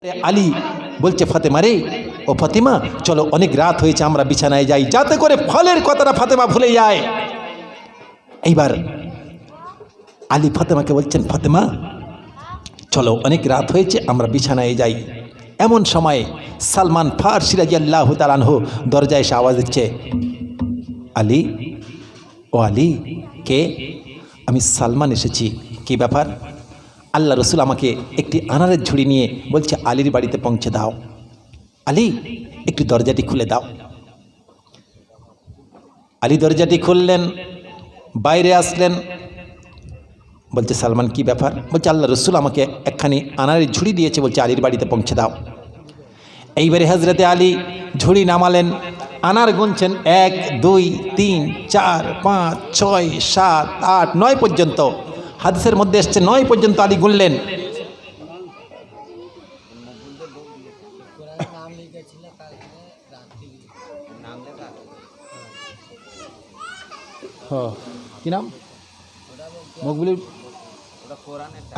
আলী বলছে ফাতেমা রে, ও ফাতেমা চলো অনেক রাত হয়েছে, আমরা বিছানায় যাই, যাতে করে ফলের কথাটা ফাতেমা ভুলে যায়। এইবার আলী ফাতেমাকে বলছেন ফাতেমা চলো অনেক রাত হয়েছে, আমরা বিছানায় যাই। এমন সময় সালমান ফারসি রাদিয়াল্লাহু তাআলা আনহু দরজায় এসে আওয়াজ দিচ্ছে, আলী, ও আলী কে? আমি সালমান এসেছি। কি ব্যাপার? আল্লাহ রসুল আমাকে একটি আনারের ঝুড়ি নিয়ে বলছে আলীর বাড়িতে পৌঁছে দাও। আলী একটু দরজাটি খুলে দাও। আলী দরজাটি খুললেন, বাইরে আসলেন, বলছে সালমান কি ব্যাপার? বলছে আল্লাহ রসুল আমাকে একখানি আনারের ঝুড়ি দিয়েছে, বলছে আলীর বাড়িতে পৌঁছে দাও। এইবারে হজরতে আলী ঝুড়ি নামালেন, আনার গুনছেন 1 2 3 4 5 6 7 8 9 পর্যন্ত। হাদিসের মধ্যে এসছে 9 পর্যন্ত আলী গুনলেন। কি নাম? মকবুল।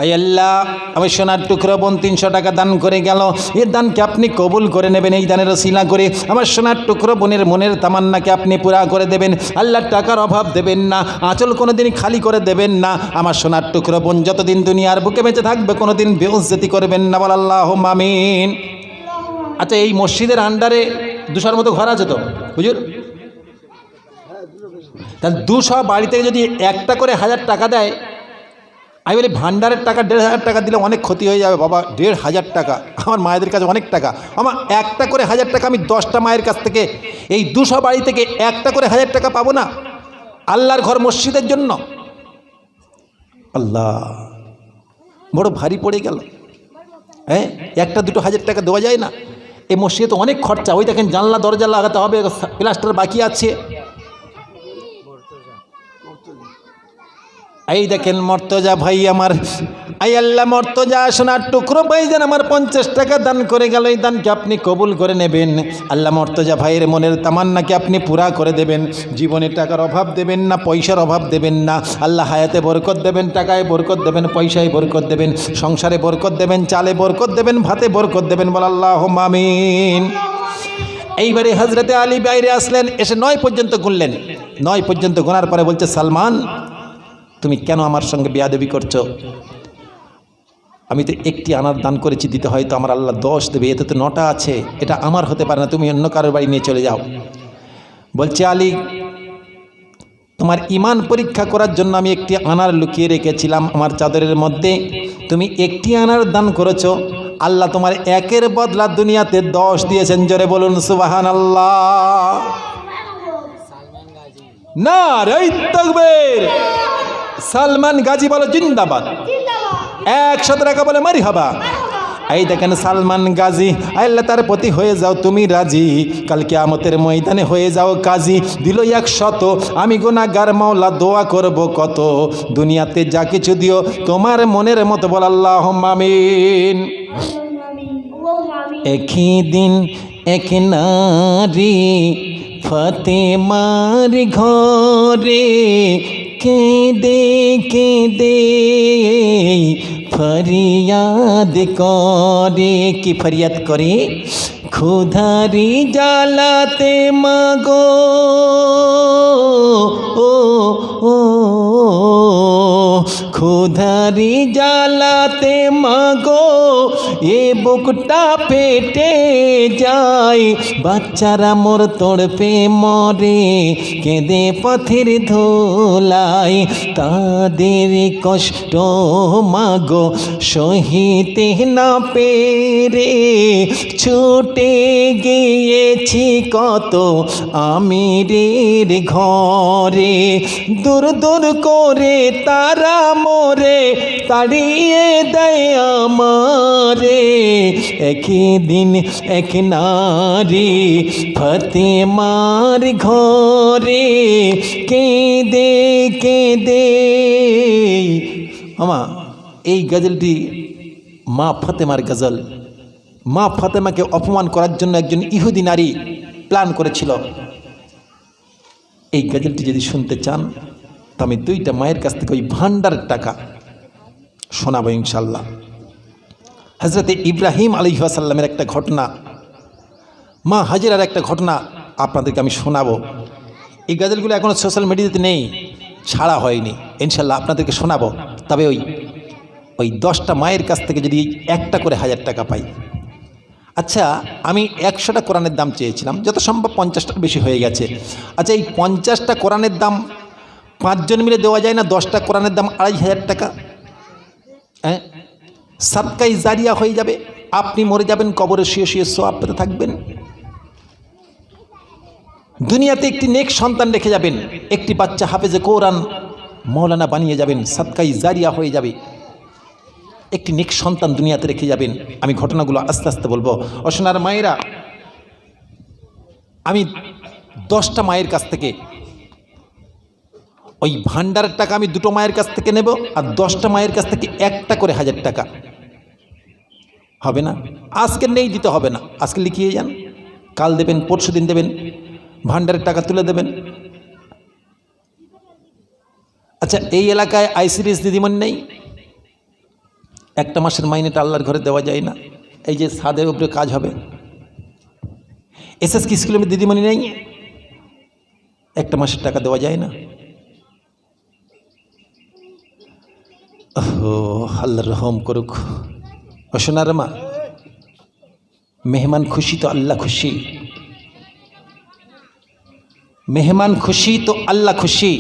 আল্লাহ আমি সোনার টুকরো বোন 300 টাকা দান করে গেল, এর দানকে আপনি কবুল করে নেবেন। এই দানের ওসিলা করে আমার সোনার টুকরো বোনের মনের তামান্নাকে আপনি পুরা করে দেবেন। আল্লাহ টাকার অভাব দেবেন না, আঁচল কোনোদিন খালি করে দেবেন না। আমার সোনার টুকরো বোন যতদিন দুনিয়ার বুকে বেঁচে থাকবে কোনোদিন বেউজ্জতি করবেন না। বল আল্লাহুম্মা আমিন। আচ্ছা, এই মসজিদের আন্ডারে 200 মতো ঘর আছে তো হুজুর? তাহলে 200 বাড়ি থেকে যদি একটা করে 1000 টাকা দেয়, আমি বলি ভান্ডারের টাকা 1500 টাকা দিলে অনেক ক্ষতি হয়ে যাবে বাবা। 1500 টাকা আমার মায়েদের কাছে অনেক টাকা। আমার একটা করে 1000 টাকা আমি 10টা মায়ের কাছ থেকে, এই 200 বাড়ি থেকে একটা করে 1000 টাকা পাবো না আল্লাহর ঘর মসজিদের জন্য? আল্লাহ, বড় ভারী পড়ে গেল। হ্যাঁ, 1-2 হাজার টাকা দেওয়া যায় না? এই মসজিদে তো অনেক খরচা। ওই দেখেন জানলা দরজা লাগাতে হবে, প্লাস্টার বাকি আছে। এই দেখেন মর্তজা ভাই আমার, আই আল্লাহ মর্তজা সোনার টুকরো ভাই যেন আমার 50 টাকা দান করে গেল, এই দানকে আপনি কবুল করে নেবেন। আল্লাহ মর্তজা ভাইয়ের মনের তামান্নাকে আপনি পুরা করে দেবেন। জীবনে টাকার অভাব দেবেন না, পয়সার অভাব দেবেন না। আল্লাহ হায়াতে বরকত দেবেন, টাকায় বরকত দেবেন, পয়সায় বরকত দেবেন, সংসারে বরকত দেবেন, চালে বরকত দেবেন, ভাতে বরকত দেবেন। বল আল্লাহুম্মা আমিন। এইবারে হজরতে আলী বাইরে আসলেন, এসে 9 পর্যন্ত গুনলেন। 9 পর্যন্ত গোনার পরে বলছে সালমান তুমি কেন আমার সঙ্গে বেয়াদবি করছো? আমি তো একটি আনার দান করেছি, দিতে হয়তো আমার আল্লাহ 10 দেবে, এতে তো 9টা আছে, এটা আমার হতে পারে না, তুমি অন্য কারোর বাড়ি নিয়ে চলে যাও। বলছে আলী তোমার ঈমান পরীক্ষা করার জন্য আমি একটি আনার লুকিয়ে রেখেছিলাম আমার চাদরের মধ্যে, তুমি একটি আনার দান করেছো, আল্লাহ তোমার একের বদলা দুনিয়াতে 10 দিয়েছেন। জোরে বলুন সুবহানাল্লাহ। নারে তাকবীর। সালমান গাজী বলো জিন্দাবাদ। 100 টাকা বলে মারহাবা। এই দেখেন সালমান গাজী, আল্লাহ তার প্রতি হয়ে যাও তুমি রাজি, কাল কিয়ামতের ময়দানে হয়ে যাও কাজী। দিল 100, আমি গুনাহগার মাওলা দোয়া করব কত, দুনিয়াতে যা কিছু দিও তোমার মনের মতো। বল আল্লাহুম্মা আমিন। একই দিন এক নারী ফাতেমার ঘরে কেঁদে কেঁদে ফরিয়াদ করে। কি ফরিয়াদ করে? ক্ষুধারি জ্বালাতে মাগো ও ও ক্ষুধারি জ্বালাতে মাগো, এ বুকটা পেটে যায়, বাচ্চারা মোর তড়পে মরে, কেঁদে পথের ধুলাই, তাদের কষ্ট মাগো সহিতে না পেরে, ছুটে গিয়েছি কত আমিরের ঘরে, দূর দূর করে তারা মোরে তাড়িয়ে দেয় আমারে। একই দিন এক নারী ফাতেমার ঘরে কেঁদে কেঁদে। আমা এই গজলটি মা ফাতেমার গজল। মা ফাতেমাকে অপমান করার জন্য একজন ইহুদি নারী প্ল্যান করেছিল। এই গজলটি যদি শুনতে চান তো আমি 2টা মায়ের কাছ থেকে ওই ভান্ডারের টাকা শোনাবো ইনশাল্লাহ। হজরতে ইব্রাহিম আলাইহিস সালামের একটা ঘটনা, মা হাজেরার একটা ঘটনা আপনাদেরকে আমি শোনাবো। এই গজলগুলো এখনও সোশ্যাল মিডিয়াতে নেই, ছাড়া হয়নি, ইনশাল্লাহ আপনাদেরকে শোনাবো। তবে ওই 10টা মায়ের কাছ থেকে যদি একটা করে 1000 টাকা পাই। আচ্ছা, আমি 100টা কোরআনের দাম চেয়েছিলাম, যত সম্ভব 50টার বেশি হয়ে গেছে। আচ্ছা, এই 50টা কোরআনের দাম 5 জন মিলে দেওয়া যায় না? 10টা কোরআনের দাম 2500 টাকা। হ্যাঁ, সাদকাই জারিয়া হয়ে যাবে। আপনি মরে যাবেন, কবরে শুয়ে শুয়ে সওয়াব পেতে থাকবেন। দুনিয়াতে একটি নেক সন্তান রেখে যাবেন, একটি বাচ্চা হাফেজে কোরআন মৌলানা বানিয়ে যাবেন, সাদকাই জারিয়া হয়ে যাবে। একটি নেক সন্তান দুনিয়াতে রেখে যাবেন। আমি ঘটনাগুলো আস্তে আস্তে বলবো। সোনার মায়েরা, আমি 10টা মায়ের কাছ থেকে ওই ভান্ডারের টাকা আমি 2টো মায়ের কাছ থেকে নেব, আর 10টা মায়ের কাছ থেকে একটা করে 1000 টাকা হবে না? আজকে নেই, দিতে হবে না, আজকে লিখিয়ে যান, কাল দেবেন, পরশু দিন দেবেন, ভান্ডারের টাকা তুলে দেবেন। আচ্ছা, এই এলাকায় আইসিডিএস দিদিমণি নেই? একটা মাসের মাইনেটা আল্লাহর ঘরে দেওয়া যায় না? এই যে ছাদের উপরে কাজ হবে, এসএসকে স্কুলের দিদিমণি নেই? একটা মাসের টাকা দেওয়া যায় না? ও আল্লাহ রহম করুক। সোনার মা, মেহমান খুশি তো আল্লাহ খুশি, মেহমান খুশি তো আল্লাহ খুশি।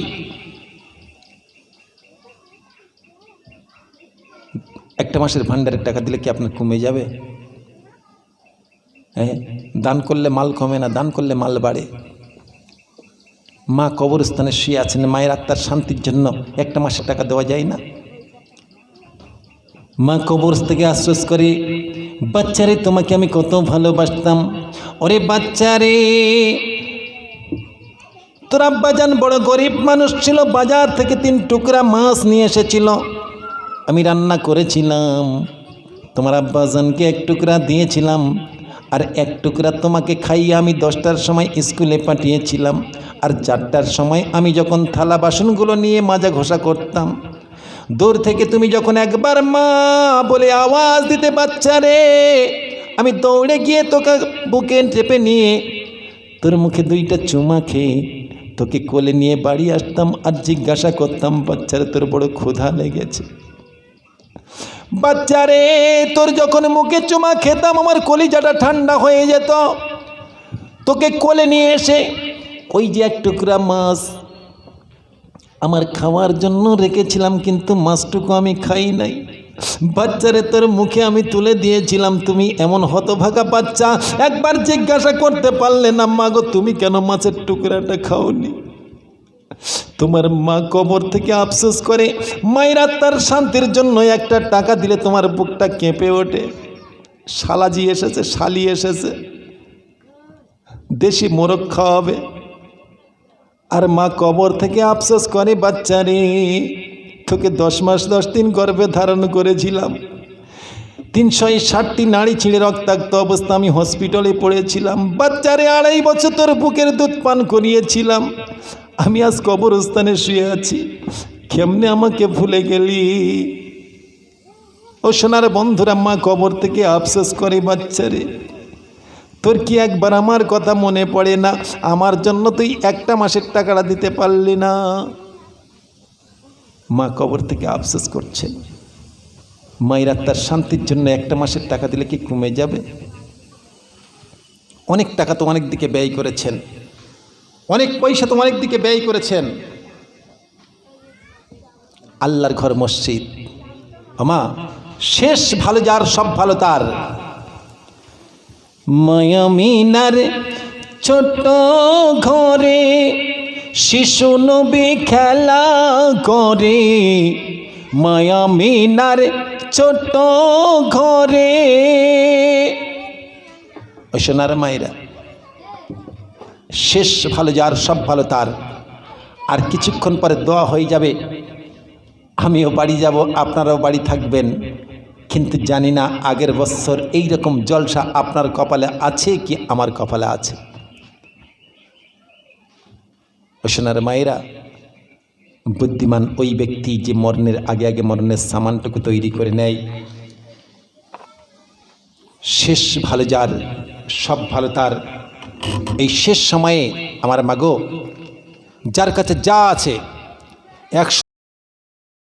একটা মাসের ভান্ডারের টাকা দিলে কি আপনার কমে যাবে? হ্যাঁ, দান করলে মাল কমে না, দান করলে মাল বাড়ে। মা কবরস্থানে শুয়ে আছেন, মায়ের আত্মার শান্তির জন্য একটা মাসের টাকা দেওয়া যায় না? মা কবর থেকে আশ্বাস করে, বাচ্চারে তোমাকে আমি কত ভালোবাসতাম, ওরে বাচ্চারে তোর আব্বাজান বড় গরিব মানুষ ছিল, বাজার থেকে 3 টুকরা মাছ নিয়ে এসেছিল, আমি রান্না করেছিলাম, তোমার আব্বাজানকে 1 টুকরা দিয়েছিলাম, আর 1 টুকরা তোমাকে খাইয়ে আমি 10টার সময় স্কুলে পাঠিয়েছিলাম, আর 4টার সময় আমি যখন থালা বাসনগুলো নিয়ে মাজা ঘষা করতাম, দূর থেকে তুমি যখন একবার মা বলে আওয়াজ দিতে, বাচ্চারে, আমি দৌড়ে গিয়ে তোকে বুকে চেপে নিয়ে তোর মুখে 2টা চুমা খেয়ে তোকে কোলে নিয়ে বাড়ি আসতাম, আর জিজ্ঞাসা করতাম, বাচ্চারে তোর বড় ক্ষুধা লেগেছে? বাচ্চারে, তোর যখন মুখে চুমা খেতাম আমার কলিজাটা ঠান্ডা হয়ে যেত। তোকে কোলে নিয়ে এসে ওই যে 1 টুকরা মাছ আমার খাওয়ার জন্য রেখেছিলাম, কিন্তু মাছটুকু আমি খাই নাই, বাচ্চারে তোর মুখে আমি তুলে দিয়েছিলাম, তুমি এমন হতভাগা বাচ্চা, একবার জিজ্ঞাসা করতে পারলে না, মা গো তুমি কেন মাছের টুকরাটা খাওনি? তোমার মা কবর থেকে আফসোস করে, মায়ের আত্মার শান্তির জন্য একটা টাকা দিলে তোমার বুকটা কেঁপে ওঠে। শালাজি এসেছে, শালি এসেছে, দেশি মোরগ খাওয়াবে, আর মা কবর থেকে আফসোস করে, বাচ্চারে তোকে 10 মাস 10 দিন গর্ভে ধারণ করেছিলাম, 360টি নাড়ি ছিঁড়ে রক্তাক্ত অবস্থা আমি হসপিটালে পড়েছিলাম, বাচ্চারে 2.5 বছর তোর বুকের দুধ পান করিয়েছিলাম, আমি আজ কবরস্থানে শুয়ে আছি, কেমনে আমাকে ভুলে গেলি? ও সোনার বন্ধুরা, মা কবর থেকে আফসোস করে, বাচ্চারে তোর কি একবার আমার কথা মনে পড়ে না? আমার জন্য তুই একটা মাসের টাকাটা দিতে পারলি না। মা কবর থেকে আফসোস করছে, মায়ের আত্মার শান্তির জন্য একটা মাসের টাকা দিলে কি কমে যাবে? অনেক টাকা তো অনেক দিকে ব্যয় করেছেন, অনেক পয়সা তো অনেক দিকে ব্যয় করেছেন। আল্লাহর ঘর মসজিদ, আমা শেষ ভালো যার সব ভালো তার। মায়ামিনার ছোট ঘরে শিশু নবী খেলা করে, মায়ামিনার ছোট ঘরে। ও সোনার মায়েরা, শেষ ভালো যার সব ভালো তার। আর কিছুক্ষণ পরে দোয়া হয়ে যাবে, আমিও বাড়ি যাব, আপনারাও বাড়ি থাকবেন, কিন্তু জানি না আগের বছর এইরকম জলসা আপনার কপালে আছে কি আমার কপালে আছে। ও সোনার মায়েরা, বুদ্ধিমান ওই ব্যক্তি যে মরণের আগে আগে মরণের সামানটুকু তৈরি করে নেয়। শেষ ভালো যার সব ভালো তার, এই শেষ সময়ে আমার মাগো যার কাছে যা আছে 100